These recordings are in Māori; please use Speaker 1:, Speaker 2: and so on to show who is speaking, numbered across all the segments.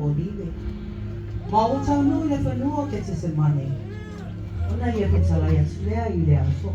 Speaker 1: olile. Ma o taunu le whanua ke te semane. Ona ia ke talaya tulea I le afo.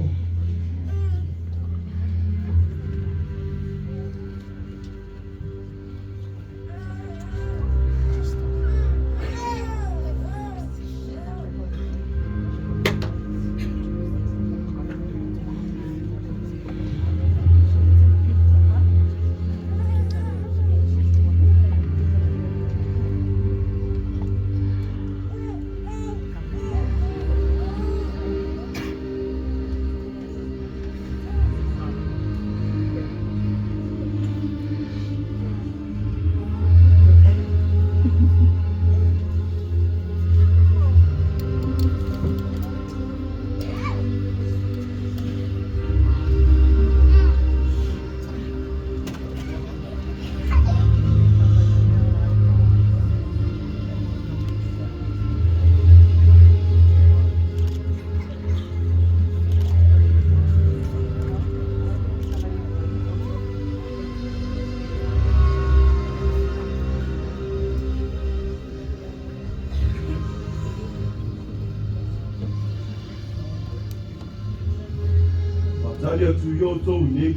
Speaker 2: Talia tu yo to ni.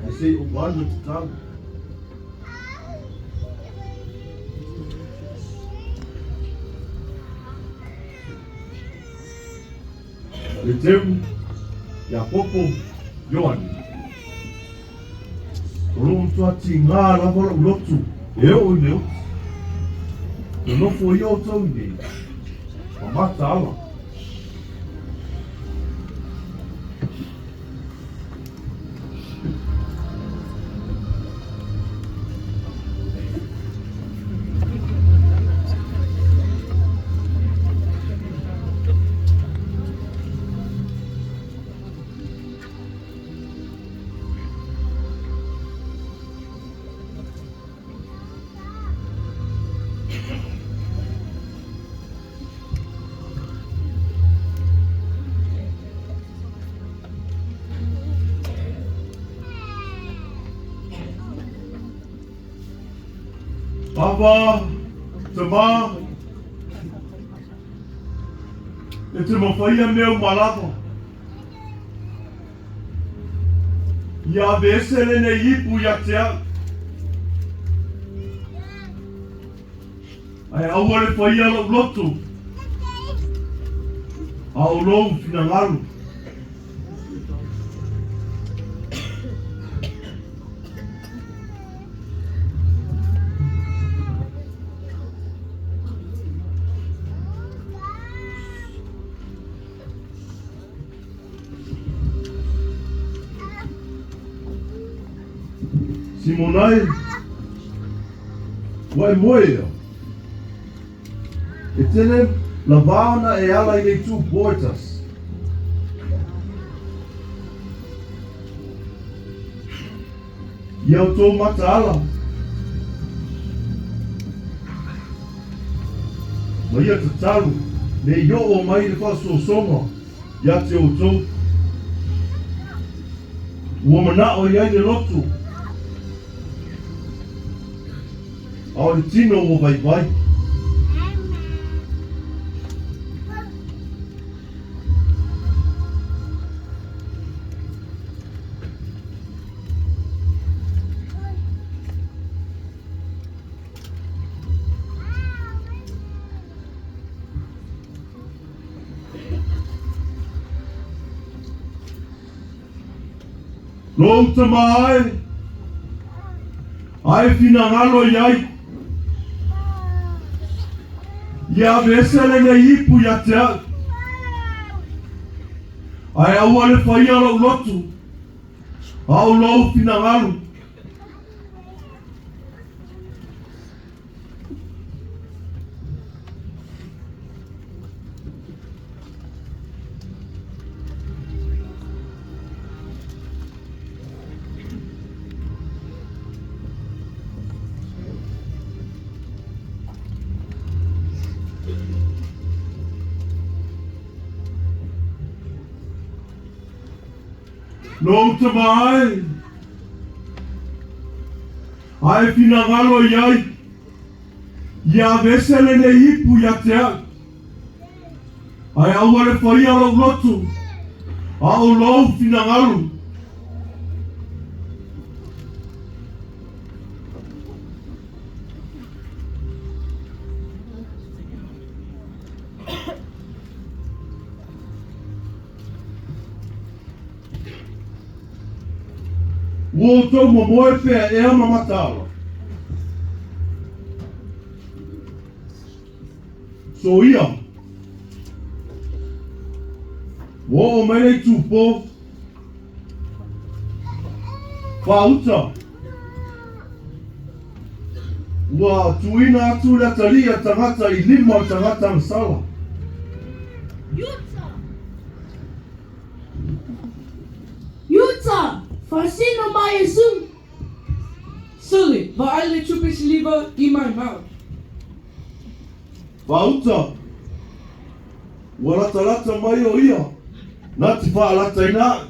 Speaker 2: I say one with the tongue. Le teu ya popo yoani. Rom tua tinga la vola Lotu. Eu leu. Eu não fui eu to ni. Mata ala. Papa, tama, e te mawhaia meu malapa. Ia vesele ne ipu ia te au. Ai awale whaia lo Lotu. Au lou fina ngaru. Simonai, wai moia. E tene la vaona e ala I le tu poetas. Iau tō mata ala. Ma ia te talu, ne io o mai le whaso songa, ia te o tō. Ua mana o iai le Lotu. Ao le tino o vai vai. Lotu mai. Ai fina ngalo iai. Ia vesele ne ipu ia te au. Ai aua le whaia lo Lotu. Au lou fina ngalu. Lotu mai. Ai fina ngalo iai. Ia vesele ne ipu ia te au. Ai au ale whaia lau lotu. Au lau finangaru. Ua tau mamoe pea ea mamatala. So ia. Ua o mele tupo. Whauta. Ua tuina atu le talia tangata I lima tangata nsala.
Speaker 3: Yuta! Fascino mai Yesu! Sully, waar alle troepers liever in mijn mouth.
Speaker 2: Wauta. Ua lata mai o ia. Nati whaalata ina.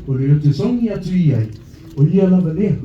Speaker 4: O reo te songi atu I ai, o ia lava lea.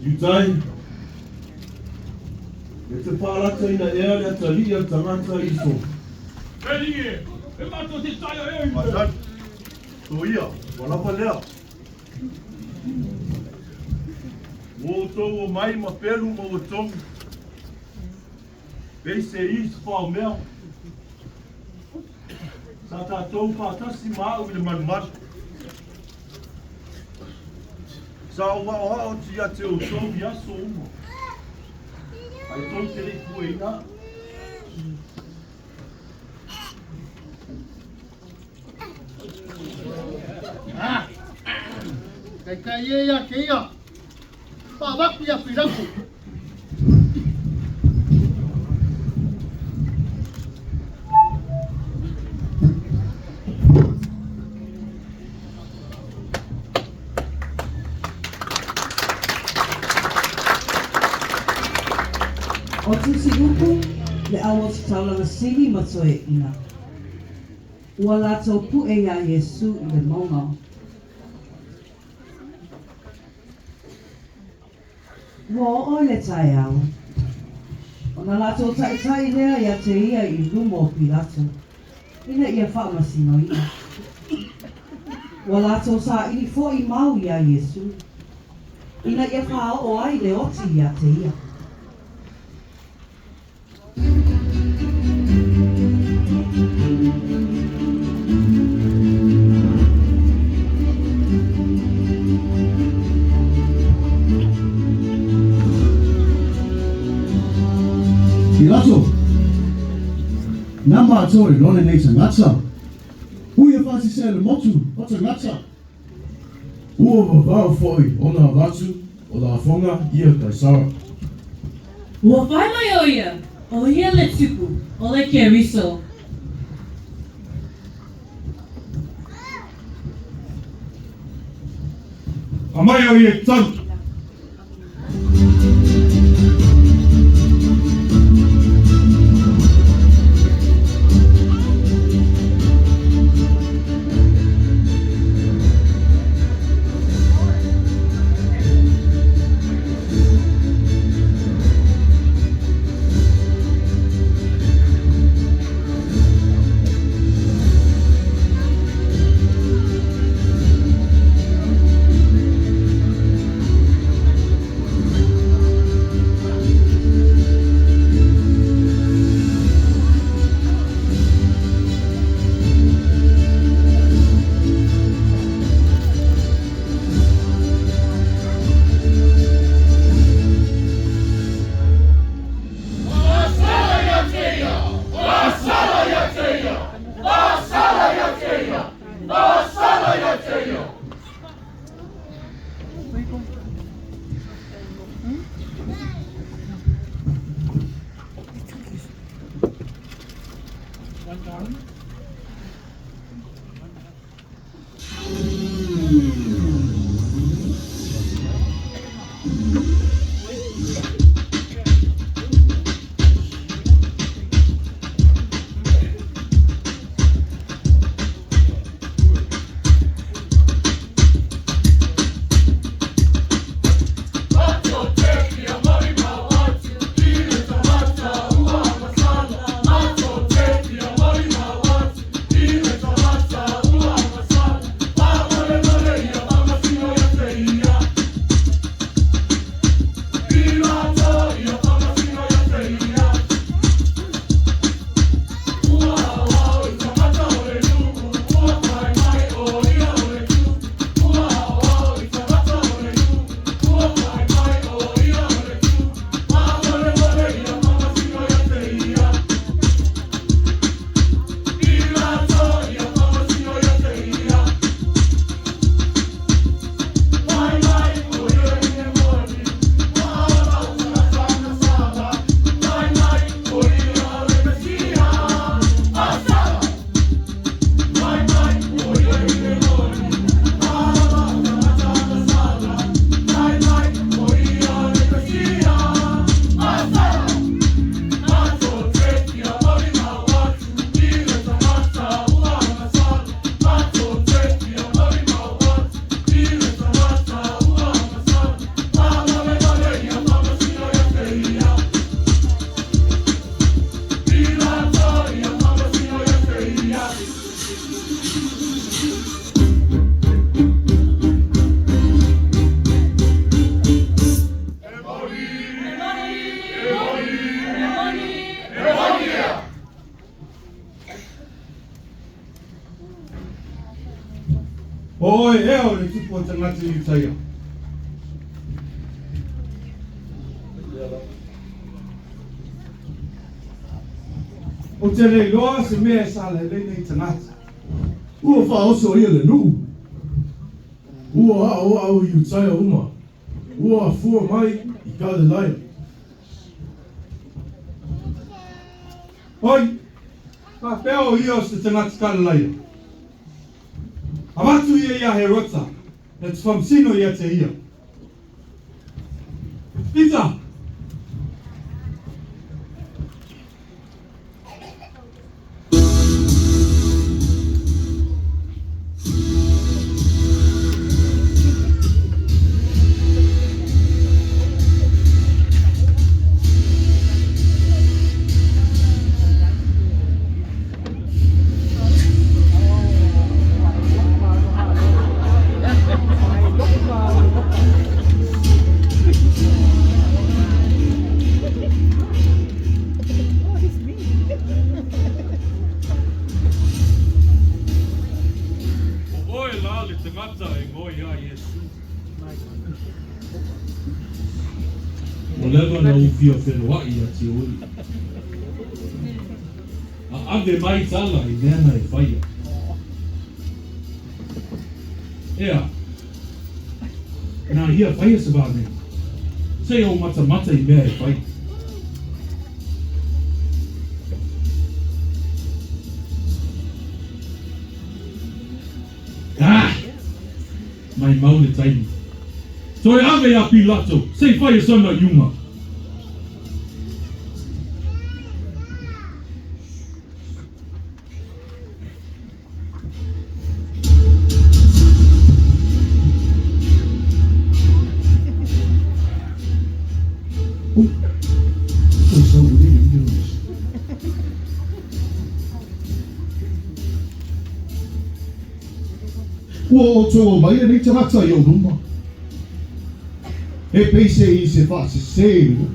Speaker 2: Yutai. E te whaalata ina ea lea talia tangata iso.
Speaker 5: Ready, e mato te taia e
Speaker 2: Matan. So ia, walapa lea. Wo tau o mai ma pelu ma o tongu. Pei se is whao mea. Sa tātou whātasi māu I le manumanu. Sa o wao o tia te o tau I aso uma. Ai tau te rei kua ina.
Speaker 6: Kai ia ke ia. Pawaku ia pirangu.
Speaker 1: O tusi upu, le awa si taulanga sini matoe ina. Ua lātou pu e a Yesu I le maunga. Ua o le tai au. O na lātou tai lea ia te ia I lumo o Pilato. Ina ia whaamasino ina. Ua lātou sa ili fo I mau I a Yesu. Ina ia whao o ai le oti ia te ia.
Speaker 6: Pilato. Nama atoe lone nei tangata. Ui e whasi se le motu o tangata.
Speaker 2: Ua wawau foi o nā watu o la whonga ia Kaisara.
Speaker 3: Ua whai mai o ia, o ia le tupu, o le keriso.
Speaker 2: A mai o ia tau. Oi, eo le tupu o tangata i taia. O te rei loa se mea sa le leina i tangata.
Speaker 6: Ua whaoso ia le nuu. Ua ao au i utai uma. Ua fua mai i kale laia.
Speaker 2: Oi, ka peo ia o se tangata kalalaia. Awatu ia he rota, e te whamsino ia te ia. Pita!
Speaker 4: O lewa na ufia whenua i a te ori. A ave mai tala i nena e whaia. Ea, nā hia whaia sa vāne. Sei o mata mata i mea e whaia. Mai maule taimi. Toi ave a Pilato, sei whaia sana iunga.
Speaker 6: Ua o tō mai e nei te rata i o ruma. E peise i se whaase sēru.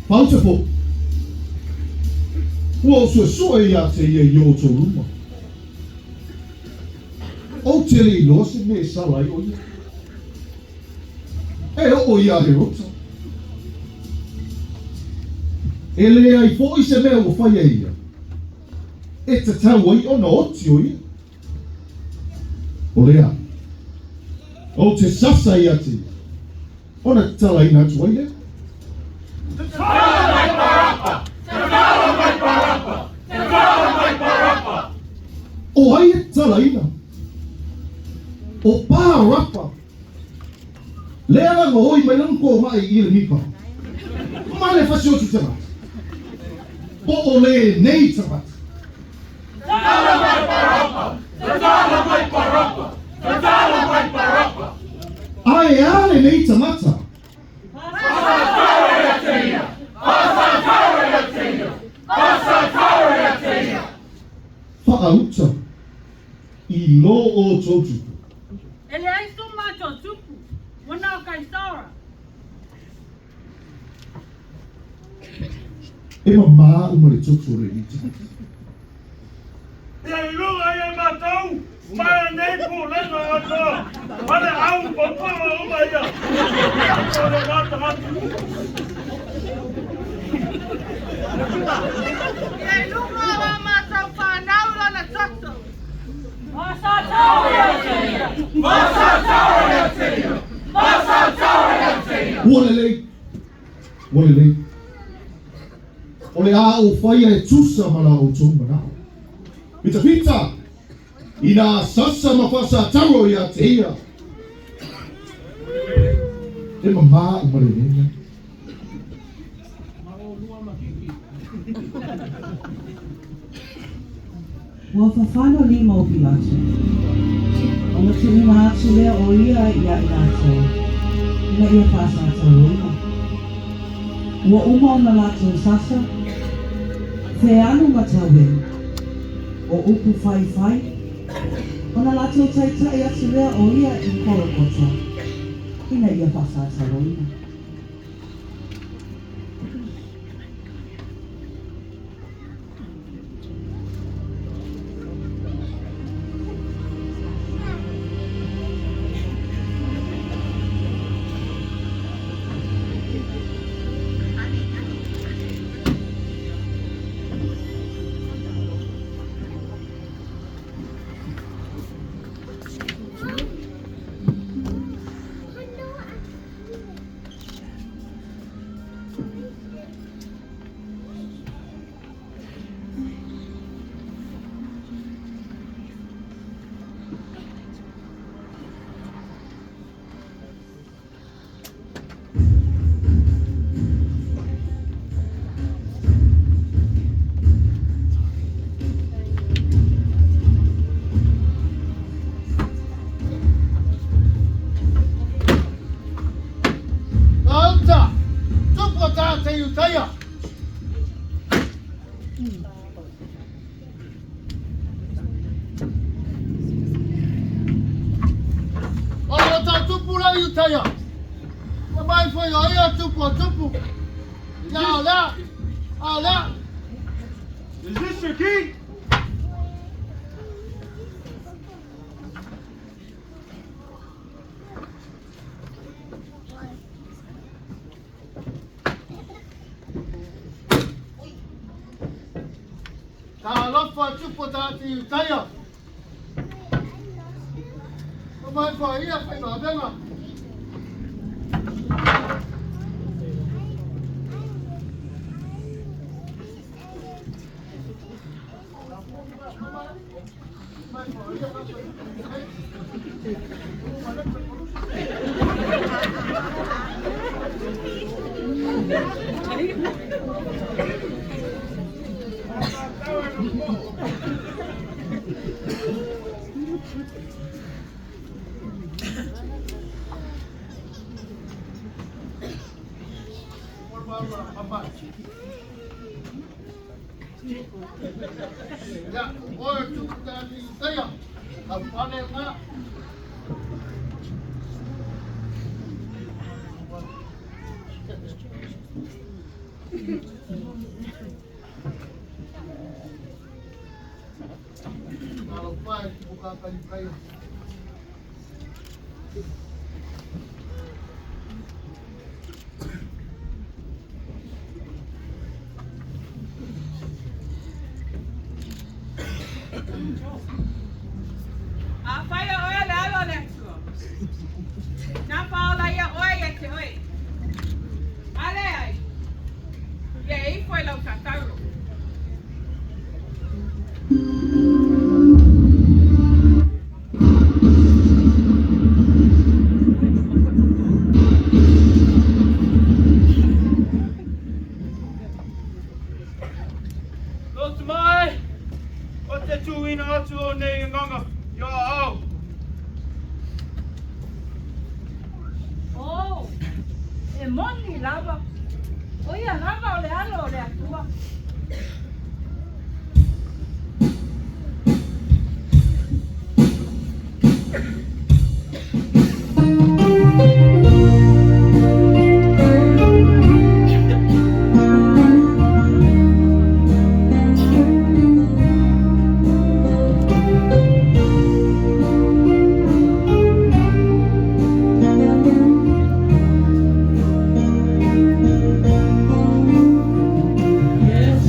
Speaker 6: Pauta po. Ua o sua i a te ia i o tō ruma. O te li no se me salai o ia. E o ia he rota. E lea i fo i se mea o whaia ia. E te tau ai o na oti o ia. O lea, o te sasa i ati, o na tala ina atu ai lea.
Speaker 5: Te tala mai parapa! Te tala mai parapa! Te tala mai parapa!
Speaker 6: O ai e tala ina. O parapa. Lea ranga hoi mai lanko mai i le nipa. Male fasi o tu te mata. O le nei te mata.
Speaker 5: Te tala mai parapa! Te tala mai parapa! Te tala mai parapa!
Speaker 6: Ai ale nei te mata.
Speaker 5: Pasa taure a teia! Pasa taure a teia! Pasa taure a teia!
Speaker 6: Whaauta i lo o tōtupu.
Speaker 7: Ele ai so macho tupu. Wana o kai saura.
Speaker 6: E mamā umare tōtu re i te mata.
Speaker 5: Ia ilunga ia matau, mai nei pu lenga ato, pane au popolo uma ia. Ato le mata mata.
Speaker 7: Ia ilunga wa matau whanau lana toto. Masa tauri a teia.
Speaker 5: Masa taure a teia. Masa taure a teia.
Speaker 6: Walelei. O le a o whaia e tusa mana o tō manao. Pita pita, ina sasa mawhasa taro i a te ia. E mamā umare nenga.
Speaker 1: Ua whawhano lima o Pilato. O na tu ina atu lea o ia i a Pilato. Ina ia whasa taro ina. Ua uma o na lato sasa. Te anu matawe. O upu whai. O na lato tai atu lea o ia i korokota. Ina ia whasa taro ina.
Speaker 8: Alta, tupo tate yutaya. Alta tupo la yutaya. Kamay fo yo ya tupo tupo. Ya la, ala.
Speaker 5: Is this your key?
Speaker 8: Kalau fo tupo tate yutaya. Kamay fo ya fai ma benga. Ya, oh tupo tate yutaya. Apane na. Kalau pai buka kayu-kayu.
Speaker 7: Afaya oya lalo neto. Napaola ya oya te oi. Ale ai. Ya aí foi lá o catarro.
Speaker 5: Lotu mai. O te tuina atu o nei nganga. Yo au.
Speaker 7: Oh. E moni lava. Oia lava ole alo ole atua.
Speaker 3: Yes.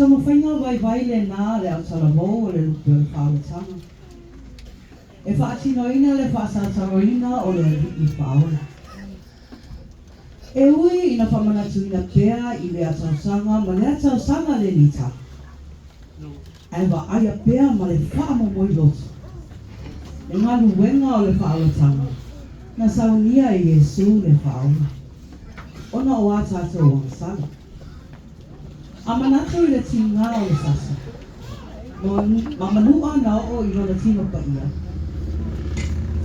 Speaker 1: tamo whainga vai le nā le au talamou le lupe le whaalatanga. E whaatinoina le whaasataroina o le i whaola. E ui ina whamanatuina pēa i le atausanga ma le atausanga le nita. Ai wa aia pēa ma le whaamomoi lotu. E ngā luenga o le whaalatanga. Na saunia i Yesu le whaola. Ona o ātātou o sala. A manatu i le tinga o le sasa. Ma manua na o i rona tino pa ia.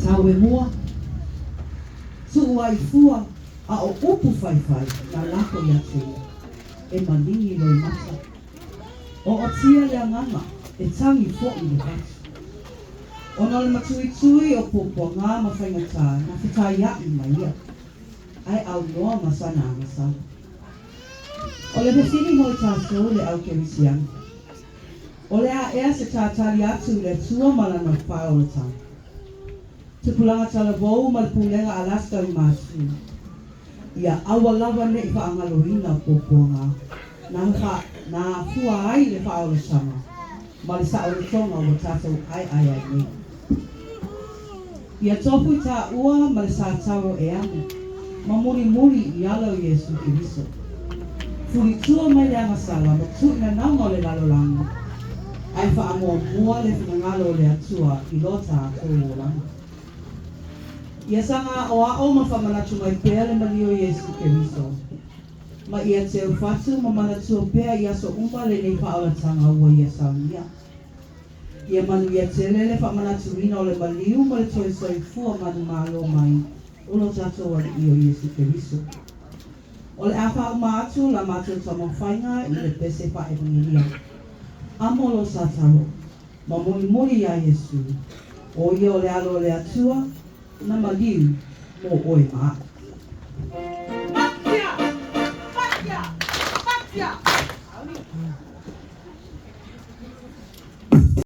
Speaker 1: Tau e mua. Su ai fua a o upu whaiwhai na lako i atua. E malingi loi mata. O tia le anganga e tangi fo i le hatu. Ona le matui o popo ngā mawhaingatā na whitai ai mai ia. Ai au noa masana amasana. O le pesini mo i tātou le au kerisiana. O le a ea se tātari atu le tua malana whaolatanga. Tupulanga tala vau ma le pulenga Alaska i mātu. Ia awa lava ne i whaangaloina poponga. Na fua ai le whaolatanga. Ma le saoletonga o tātou ai nei. Ia topu i tā ua ma le sātaro e anu. Ma muri i ala o Yesu Kiriso. Furi tua mai le amasala ma tuina nama o le lalolanga. Ai wha mua le whinangalo le atua i lota a tō langa. Ia sanga o ao ma whamanatu mai pēa le mali o Yesu Kiriso. Ma ia te ufatu ma manatua pēa i aso umba le nei whaolatanga ua ia saunia. Ia manu ia te lele whamanatu rina o le maliu ma le toi soifua manu malo mai. Ulo tato wale i o Yesu Kiriso. O le awha o maatu la maatu tamo whainga i le pese wha evangelia. Amolo sataro, ma muri a Yesu. O ia o le alo le atua, na maliu mo oe maa.